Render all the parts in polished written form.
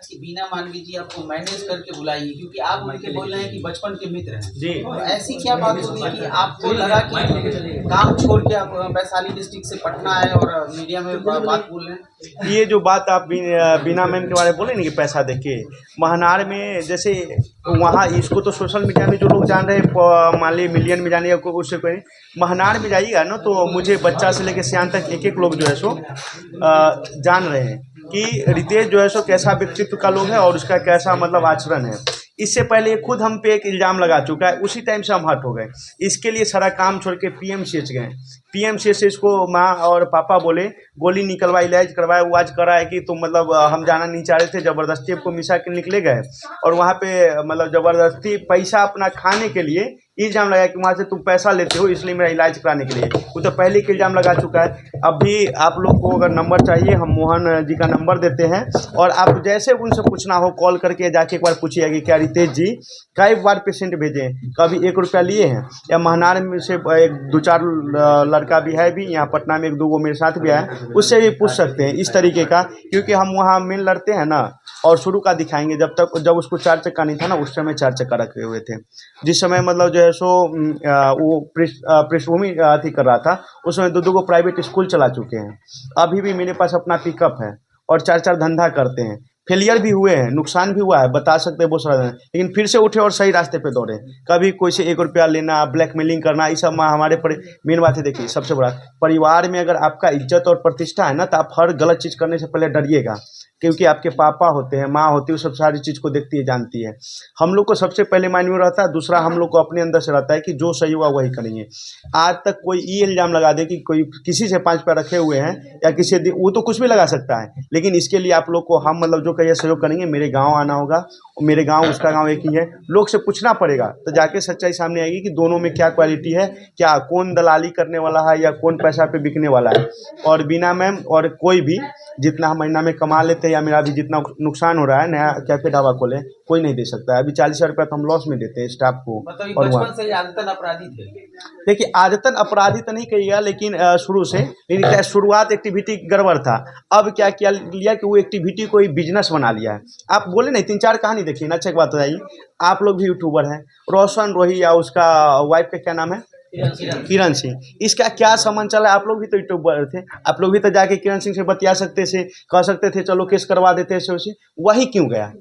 कि बीना मानवी जी आपको मैनेज करके बुलाइए, क्योंकि आप उनके बोल रहे हैं कि बचपन के मित्र हैं जी। तो ऐसी क्या बात होगी कि आपको लगा कि काम छोड़ के आप वैशाली डिस्ट्रिक्ट से पटना आए और मीडिया में बात बोल रहे हैं? ये जो बात आप बीना मैम के बारे में बोले ना कि पैसा देके महनार में, जैसे वहाँ इसको तो सोशल मीडिया में जो लोग जान रहे हैं, मान लीजिए मिलियन में जाने या उससे कोई, महनार में जाइएगा ना तो मुझे बच्चा से लेकर सियान तक एक एक लोग जो है सो जान रहे हैं कि रितेश जो है सो कैसा व्यक्तित्व का लोग है और उसका कैसा मतलब आचरण है। इससे पहले खुद हम पे एक इल्ज़ाम लगा चुका है, उसी टाइम से हम हट हो गए। इसके लिए सारा काम छोड़ के पीएमसीएच गए। पीएमसीएच से इसको माँ और पापा बोले गोली निकलवाई, इलाज करवाए, वो आज करा है कि तुम मतलब हम जाना नहीं चाह रहे थे, ज़बरदस्ती हमको मिसा क्लिनिक ले गए और वहाँ पे मतलब ज़बरदस्ती पैसा अपना खाने के लिए इल्ज़ाम लगाया कि वहाँ से तुम पैसा लेते हो इसलिए मेरा इलाज कराने के लिए। वो तो पहले ही इल्ज़ाम लगा चुका है। अभी आप लोग को अगर नंबर चाहिए हम मोहन जी का नंबर देते हैं और आप जैसे उनसे पूछना हो कॉल करके जाके एक बार पूछिए कि क्या रितेश जी कई बार पेशेंट भेजे हैं, कभी 1 रुपया लिए हैं, या महनार में से एक 2-4 लड़का भी है, भी यहाँ पटना में 1-2 मेरे साथ भी आए, उससे भी पूछ सकते हैं इस तरीके का। क्योंकि हम वहाँ मेन लड़ते हैं ना, और शुरू का दिखाएंगे जब उसको 4 चक्का नहीं था ना, उस समय 4 चक्का रखे हुए थे। जिस समय मतलब जो है सो वो पृष्ठभूमि अथी कर रहा था, उस समय 2-2 को प्राइवेट स्कूल चला चुके हैं। अभी भी मेरे पास अपना पिकअप है और 4-4 धंधा करते हैं। फेलियर भी हुए हैं, नुकसान भी हुआ है, बता सकते हैं बहुत सारा, लेकिन फिर से उठे और सही रास्ते पे दौड़े। कभी कोई से 1 रुपया लेना, ब्लैकमेलिंग करना, ये सब हमारे पर मेन बात है। देखिए सबसे बड़ा, परिवार में अगर आपका इज्जत और प्रतिष्ठा है ना, तो आप हर गलत चीज़ करने से पहले डरिएगा, क्योंकि आपके पापा होते हैं, माँ होती है, वो सब सारी चीज़ को देखती है, जानती है। हम लोग को सबसे पहले माइंड में रहता है, दूसरा हम लोग को अपने अंदर से रहता है कि जो सही हुआ वही करेंगे। आज तक कोई ये इल्ज़ाम लगा दे कि कोई किसी से 5 रुपया रखे हुए हैं या किसी वो तो कुछ भी लगा सकता है, लेकिन इसके लिए आप लोग को हम मतलब जो कहिए सहयोग करेंगे। मेरे गाँव आना होगा, मेरे गाँव उसका गाँव एक ही है, लोग से पूछना पड़ेगा तो जाके सच्चाई सामने आएगी कि दोनों में क्या क्वालिटी है, क्या कौन दलाली करने वाला है या कौन पैसा पे बिकने वाला है। और बीना मैम और कोई भी जितना हम महीना में कमा लेते हैं या मेरा भी जितना नुकसान हो रहा है, नया कैफे ढाबा खोले कोई नहीं दे सकता है। अभी 40,000 रुपया तो हम लॉस में देते हैं स्टाफ को। मतलब और बचपन से ही आदतन अपराधी थे? देखिए आदतन अपराधी तो नहीं कहिएगा, लेकिन शुरू से, लेकिन क्या शुरुआत एक्टिविटी गड़बड़ था। अब क्या किया लिया कि वो एक्टिविटी को ही बिजनेस बना लिया है। आप बोले नहीं 3-4 कहानी देखिए ना, अच्छा एक बात बताइए, आप लोग भी यूट्यूबर हैं, रोशन रोही या उसका वाइफ का क्या नाम है, किरण सिंह, इसका क्या संबंध चला? आप लोग भी तो यूट्यूबर थे, आप लोग भी तो जाके किरण सिंह से बतिया सकते थे, कह सकते थे चलो केस करवा देते से उसे, वही क्यों गया?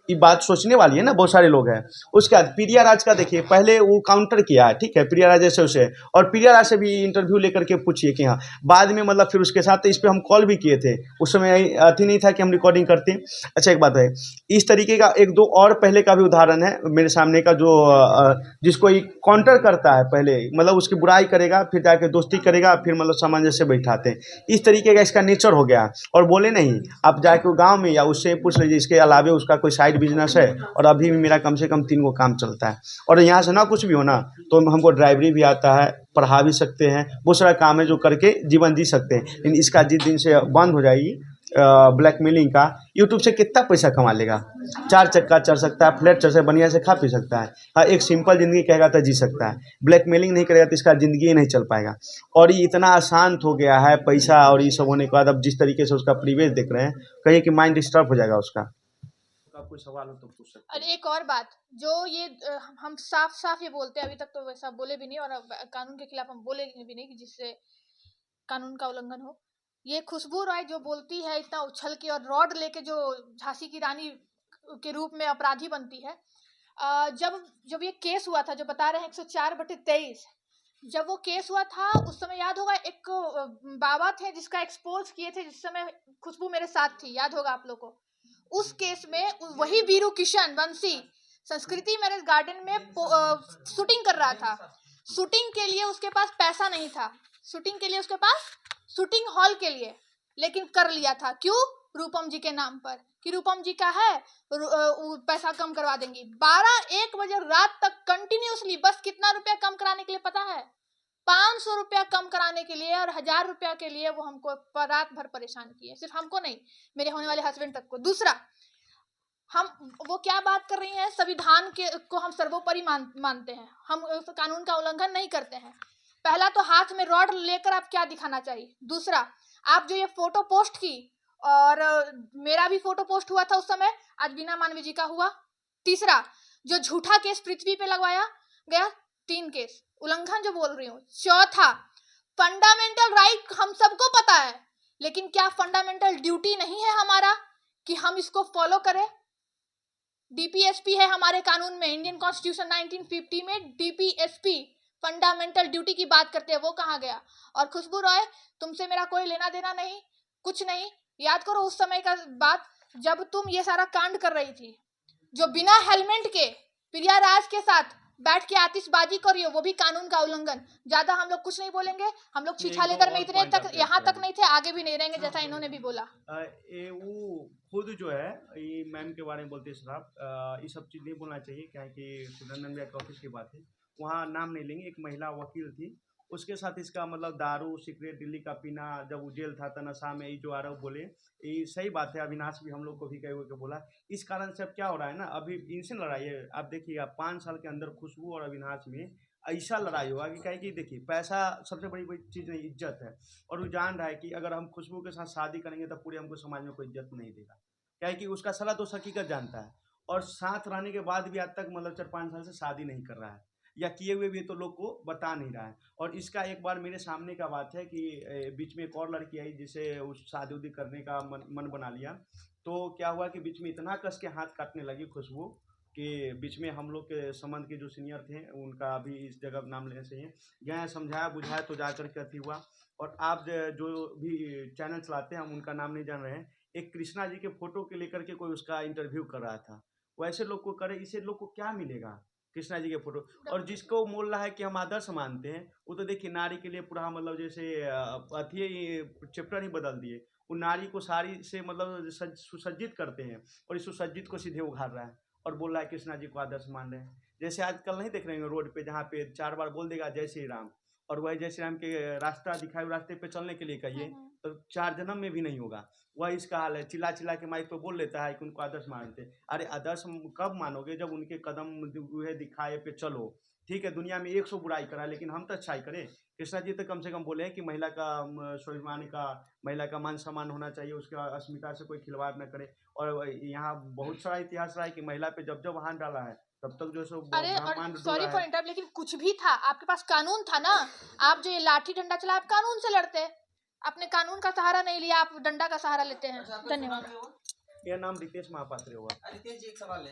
ये बात सोचने वाली है ना, बहुत सारे लोग हैं। उसके बाद प्रिया राज का देखिए, पहले वो काउंटर किया है, ठीक है, प्रिया राज जैसे उसे, और प्रिया राज से भी इंटरव्यू लेकर के पूछिए कि हाँ, बाद में मतलब फिर उसके साथ इस पे हम कॉल भी किए थे, उस समय अथी नहीं था कि हम रिकॉर्डिंग करते। अच्छा एक बात है, इस तरीके का 1-2 और पहले का भी उदाहरण है मेरे सामने का, जो जिसको ये काउंटर करता है, पहले मतलब उसकी बुराई करेगा, फिर जाके दोस्ती करेगा, फिर मतलब सामंजस्य बैठाते हैं। इस तरीके का इसका नेचर हो गया। और बोले नहीं, आप जाके गाँव में या उससे पूछ लीजिए, इसके अलावे उसका कोई साइड बिजनेस है, और अभी भी मेरा कम से कम 3 गो काम चलता है। और यहाँ से ना कुछ भी हो ना, तो हमको ड्राइवरी भी आता है, पढ़ा भी सकते हैं, बहुत सारा काम है जो करके जीवन जी सकते हैं। लेकिन इसका जिस दिन से बंद हो जाएगी ब्लैकमेलिंग का, यूट्यूब से कितना पैसा कमा लेगा? 4 चक्का चढ़ सकता है, फ्लैट चढ़ सकता है, बढ़िया से खा पी सकता है, हाँ, एक सिंपल ज़िंदगी कहेगा तो जी सकता है। ब्लैकमेलिंग नहीं करेगा तो इसका ज़िंदगी ही नहीं चल पाएगा। और ये इतना आसान हो गया है पैसा और ये सब होने के बाद, अब जिस तरीके से उसका परिवेश देख रहे हैं, कहिए कि माइंड डिस्टर्ब हो जाएगा उसका। आपका कोई सवाल हो तो पूछ सकते और हैं। एक और बात, जो ये हम साफ साफ ये बोलते हैं, अभी तक तो वैसा बोले भी नहीं, और कानून के खिलाफ हम बोले भी नहीं कि जिससे कानून का उल्लंघन हो। ये खुशबू राय जो बोलती है इतना उछल के, और रॉड लेके जो झांसी की रानी के रूप में अपराधी बनती है, जब जब ये केस हुआ था, जो बता रहे हैं 104/23, जब वो केस हुआ था उस समय याद होगा, एक बाबा थे जिसका एक्सपोज किए थे, जिस समय खुशबू मेरे साथ थी, याद होगा आप लोग को। उस केस में वही वीरू किशन वंशी संस्कृति मैरिज गार्डन में शूटिंग कर रहा था। शूटिंग के लिए उसके पास पैसा नहीं था, शूटिंग के लिए उसके पास, शूटिंग हॉल के लिए, लेकिन कर लिया था। क्यों? रूपम जी के नाम पर, कि रूपम जी का है, पैसा कम करवा देंगी। 12-1 बजे रात तक कंटिन्यूसली, बस कितना रुपया कम कराने के लिए पता है? 500 रुपया कम कराने के लिए, और 1000 रुपया के लिए वो हमको रात भर परेशान किए। सिर्फ हमको नहीं, मेरे होने वाले हस्बैंड तक को। दूसरा, हम वो क्या बात कर रही हैं, संविधान के को हम सर्वोपरि मानते हैं, हम कानून का उल्लंघन नहीं करते हैं। पहला तो हाथ में रॉड लेकर आप क्या दिखाना चाहिए। दूसरा, आप जो ये फोटो पोस्ट की, और मेरा भी फोटो पोस्ट हुआ था उस समय, आज बीना मानवी जी का हुआ। तीसरा, जो झूठा केस पृथ्वी पे लगवाया गया, 3 केस उल्लंघन जो बोल रही हूँ। चौथा, फंडामेंटल राइट हम सबको पता है, लेकिन क्या फंडामेंटल ड्यूटी नहीं है हमारा कि हम इसको फॉलो करें? डीपीएसपी है हमारे कानून में, इंडियन कॉन्स्टिट्यूशन 1950 में डीपीएसपी फंडामेंटल ड्यूटी की बात करते हैं, वो कहाँ गया? और खुशबू रॉय, तुमसे मेरा कोई लेना देना नहीं, कुछ नहीं। याद करो उस समय का बात, जब तुम ये सारा कांड कर रही थी, जो बिना हेलमेट के प्रिया राज के साथ बैठ के आतिशबाजी कर रही हो, वो भी कानून का उल्लंघन। ज्यादा हम लोग कुछ नहीं बोलेंगे, हम लोग छीछा लेकर में इतने तक यहाँ तक नहीं थे, आगे भी नहीं रहेंगे, जैसा इन्होंने भी बोला। ये वो खुद जो है ये मैम के बारे में बोलते हैं साहब, ये सब चीज़ नहीं बोलना चाहिए, क्या है कि सुदर्शन भैया के ऑफिस की बात है, वहाँ नाम नहीं लेंगे। एक महिला वकील थी, उसके साथ इसका मतलब दारू सिगरेट दिल्ली का पीना, जब वो जेल था तो नशा में, ये जो आरोप बोले ये सही बात है। अविनाश भी हम लोग को भी कई के बोला। इस कारण से अब क्या हो रहा है ना, अभी इनसे लड़ाई है, आप देखिएगा 5 साल के अंदर खुशबू और अविनाश में ऐसा लड़ाई होगा कि कहे कि देखिए पैसा सबसे बड़ी चीज़ नहीं, इज्जत है। और वो जान रहा है कि अगर हम खुशबू के साथ शादी करेंगे तो पूरे हमको समाज में कोई इज्जत नहीं देगा, क्या है कि उसका साला तो हकीकत जानता है। और साथ रहने के बाद भी आज तक मतलब 4-5 साल से शादी नहीं कर रहा है, या किए हुए भी तो लोग को बता नहीं रहा है। और इसका एक बार मेरे सामने का बात है कि बीच में एक और लड़की आई जिसे उस शादी उदी करने का मन बना लिया। तो क्या हुआ कि बीच में इतना कस के हाथ काटने लगी खुशबू कि बीच में हम लोग के संबंध के जो सीनियर थे उनका भी इस जगह नाम लेने से गए, समझाया बुझाया तो जाकर के अथी हुआ। और आप जो भी चैनल चलाते हैं, हम उनका नाम नहीं जान रहे हैं, एक कृष्णा जी के फोटो के लेकर के कोई उसका इंटरव्यू कर रहा था। वैसे लोग को करे, इसे लोग को क्या मिलेगा? कृष्णा जी के फोटो। और जिसको बोल रहा है कि हम आदर्श मानते हैं, वो तो देखिए नारी के लिए पूरा मतलब जैसे अथी चैप्टर ही बदल दिए। वो नारी को साड़ी से मतलब सुसज्जित करते हैं, और इस सुसज्जित को सीधे उघाड़ रहा है और बोल रहा है कृष्णा जी को आदर्श मान रहे हैं। जैसे आजकल नहीं देख रहे हैं रोड पे, जहाँ पे 4 बार बोल देगा जय श्री राम, और वही जय श्री राम के रास्ता दिखाए हुए रास्ते पे चलने के लिए कहिए तो 4 जन्म में भी नहीं होगा। वह इसका हाल है, चिल्ला चिल्ला के माइक पे बोल लेता है कि उनको आदर्श मानते हैं। अरे आदर्श कब मानोगे? जब उनके कदम हुए दिखाए पे चलो। ठीक है, दुनिया में 100 बुराई करा, लेकिन हम तो अच्छाई करें। कृष्णा जी तो कम से कम बोले हैं कि महिला का स्वाभिमान का, महिला का मान सम्मान होना चाहिए, उसका अस्मिता से कोई खिलवाड़ न करे। और यहाँ बहुत सारा इतिहास रहा है कि महिला पे जब जब हाथ डाला है तब तक जो है सो अरे और ब्रह्मांड सॉरी डोला फॉर है। इंटरप्ट, लेकिन कुछ भी था, आपके पास कानून था ना। आप जो ये लाठी डंडा चला, आप कानून से लड़ते, आपने कानून का सहारा नहीं लिया, आप डंडा का सहारा लेते हैं। धन्यवाद। यह नाम रितेश महापात्र हुआ। रितेश जी, एक सवाल है।